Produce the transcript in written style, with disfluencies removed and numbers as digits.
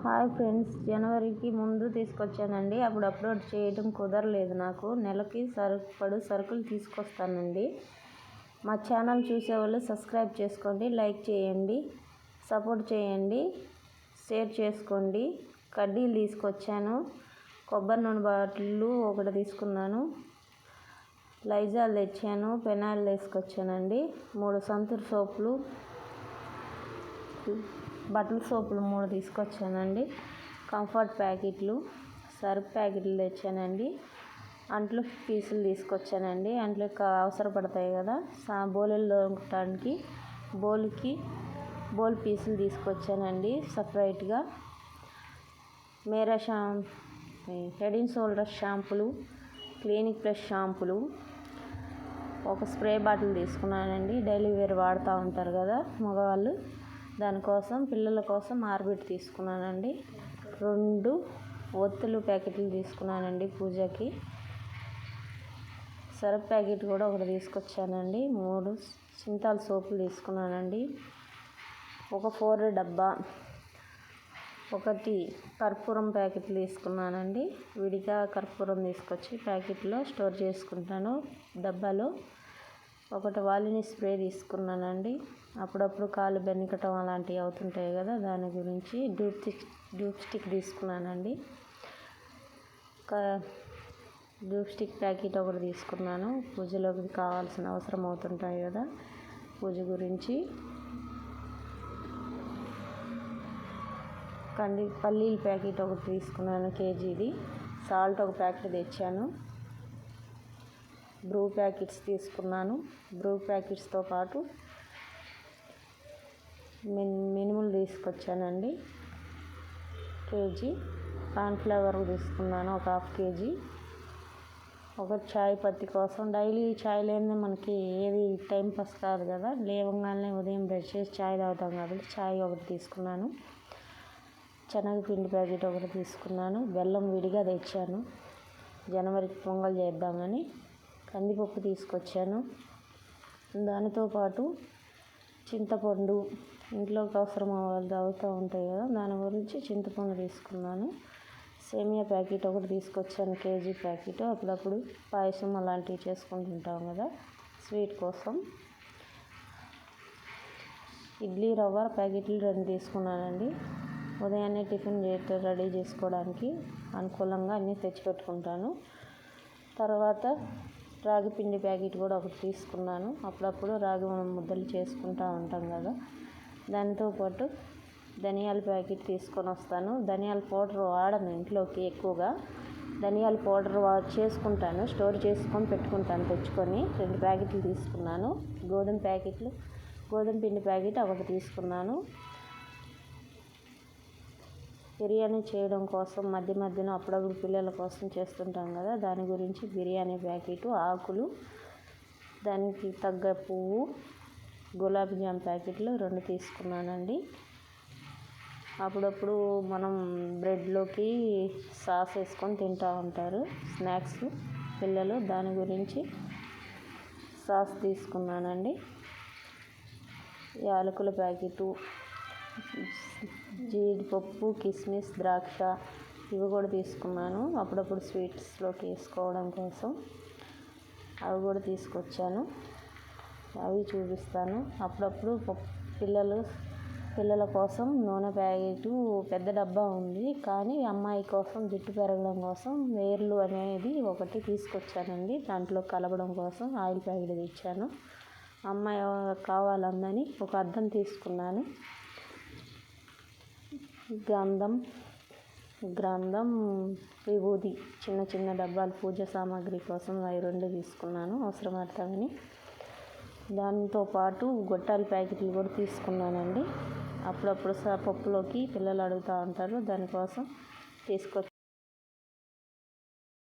Hi friends, జనవరికి ముందు తీసుకొచ్చానండి. అప్పుడు అప్లోడ్ చేయడం కుదరలేదు. నాకు నెలకి సరుకులు తీసుకొస్తానండి. మా ఛానల్ చూసేవాళ్ళు సబ్స్క్రైబ్ చేసుకోండి, లైక్ చేయండి, సపోర్ట్ చేయండి, షేర్ చేసుకోండి. కడ్డీలు తీసుకొచ్చాను, కొబ్బరి నూనె బాటిళ్ళు ఒకటి తీసుకున్నాను, లైజాల్ తెచ్చాను, పెనాయిల్ తీసుకొచ్చానండి, 3 సంతూర్ సోపులు, బట్టల సోపులు 3 తీసుకొచ్చానండి, కంఫర్ట్ ప్యాకెట్లు, సర్ఫ్ ప్యాకెట్లు తెచ్చానండి, అంట్లు పీసులు తీసుకొచ్చానండి. అంట్లకు అవసరపడతాయి కదా, బోలెలు తోమడానికి బోల్ పీసులు తీసుకొచ్చానండి సపరేట్గా. మేరా హెడ్ అండ్ షోల్డర్ షాంపులు, క్లినిక్ ప్లస్ షాంపులు, ఒక స్ప్రే బాటిల్ తీసుకున్నానండి. డైలీ వేర్ వాడుతూ ఉంటారు కదా మగవాళ్ళు, దానికోసం పిల్లల కోసం ఆర్బిట్ తీసుకున్నానండి. 2 ఒత్తులు ప్యాకెట్లు తీసుకున్నానండి పూజకి. సర్ఫ్ ప్యాకెట్ కూడా ఒకటి తీసుకొచ్చానండి. 3 సింతాల్ సోపులు తీసుకున్నానండి. ఒక 4 డబ్బా, 1 కర్పూరం ప్యాకెట్లు తీసుకున్నానండి. విడిగా కర్పూరం తీసుకొచ్చి ప్యాకెట్లో స్టోర్ చేసుకుంటాను డబ్బాలో. 1 వాలిని స్ప్రే తీసుకున్నానండి. అప్పుడప్పుడు కాళ్ళు బెనికటం అలాంటివి అవుతుంటాయి కదా, దాని గురించి డ్యూప్ స్టిక్ తీసుకున్నానండి. డ్యూప్ స్టిక్ ప్యాకెట్ ఒకటి తీసుకున్నాను, పూజలోకి కావాల్సిన అవసరం అవుతుంటాయి కదా పూజ గురించి. పల్లీల ప్యాకెట్ ఒకటి తీసుకున్నాను, కేజీది. సాల్ట్ ఒక ప్యాకెట్ తెచ్చాను. బ్రూ ప్యాకెట్స్ తీసుకున్నాను. బ్రూ ప్యాకెట్స్తో పాటు మినుములు తీసుకొచ్చానండి కేజీ. కార్న్ఫ్లవర్ తీసుకున్నాను ఒక 1/2 కేజీ. ఒక చాయ్ పత్తి కోసం, డైలీ చాయ్ లేనిదే మనకి ఏది టైం పాస్ కాదు కదా, లేవగానే ఉదయం బ్రష్ చేసి చాయ్ తాగుతాం కాబట్టి చాయ్ ఒకటి తీసుకున్నాను. శనగపిండి ప్యాకెట్ ఒకటి తీసుకున్నాను. బెల్లం విడిగా తెచ్చాను, జనవరికి పొంగల్ చేద్దామని. కందిపప్పు తీసుకొచ్చాను. దానితో పాటు చింతపండు, ఇంట్లోకి అవసరం అవుతూ ఉంటాయి కదా, దాని గురించి చింతపండు తీసుకున్నాను. సేమియా ప్యాకెట్ ఒకటి తీసుకొచ్చాను, కేజీ ప్యాకెట్. అప్పుడప్పుడు పాయసం అలాంటివి చేసుకుంటుంటాం కదా స్వీట్ కోసం. ఇడ్లీ రవ్వ ప్యాకెట్లు 2 తీసుకున్నానండి. ఉదయాన్నే టిఫిన్ రెడీ చేసుకోవడానికి అనుకూలంగా అన్నీ తెచ్చిపెట్టుకుంటాను. తర్వాత రాగి పిండి ప్యాకెట్ కూడా ఒకటి తీసుకున్నాను. అప్పుడప్పుడు రాగి ముద్దలు చేసుకుంటూ ఉంటాం కదా, దానితో పాటు ధనియాల ప్యాకెట్ తీసుకొని వస్తాను. ధనియాల పౌడర్ వాడను ఇంట్లోకి ఎక్కువగా, ధనియాల పౌడర్ చేసుకుంటాను, స్టోర్ చేసుకొని పెట్టుకుంటాను తెచ్చుకొని. 2 ప్యాకెట్లు తీసుకున్నాను. గోధుమ పిండి ప్యాకెట్ ఒకటి తీసుకున్నాను. బిర్యానీ చేయడం కోసం మధ్యలో అప్పుడప్పుడు పిల్లల కోసం చేస్తుంటాం కదా, దాని గురించి బిర్యానీ ప్యాకెట్, ఆకులు, దానికి తగ్గ పువ్వు, గులాబీ జామ్ ప్యాకెట్లు 2 తీసుకున్నానండి. అప్పుడప్పుడు మనం బ్రెడ్లోకి సాస్ వేసుకొని తింటూ ఉంటారు స్నాక్స్ పిల్లలు, దాని గురించి సాస్ తీసుకున్నానండి. యాలకుల ప్యాకెటు, జీడిపప్పు, కిస్మిస్, ద్రాక్ష ఇవి కూడా తీసుకున్నాను. అప్పుడప్పుడు స్వీట్స్లోకి వేసుకోవడం కోసం అవి కూడా తీసుకొచ్చాను, అవి చూపిస్తాను. అప్పుడప్పుడు పిల్లల కోసం నూనె ప్యాకెటు పెద్ద డబ్బా ఉంది, కానీ అమ్మాయి కోసం జుట్టు పెరగడం కోసం వేర్లు అనేది ఒకటి తీసుకొచ్చానండి. దాంట్లో కలపడం కోసం ఆయిల్ ప్యాకెట్ తెచ్చాను. అమ్మాయి కావాలందని ఒక అద్దం తీసుకున్నాను. గ్రంథం, విభూది చిన్న డబ్బాలు పూజ సామాగ్రి కోసం అవి 2 తీసుకున్నాను అవసరపడతామని. దాంతో పాటు గొట్టాల ప్యాకెట్లు కూడా తీసుకున్నానండి. అప్పుడప్పుడు పప్పులోకి పిల్లలు అడుగుతూ ఉంటారు, దానికోసం తీసుకొచ్చి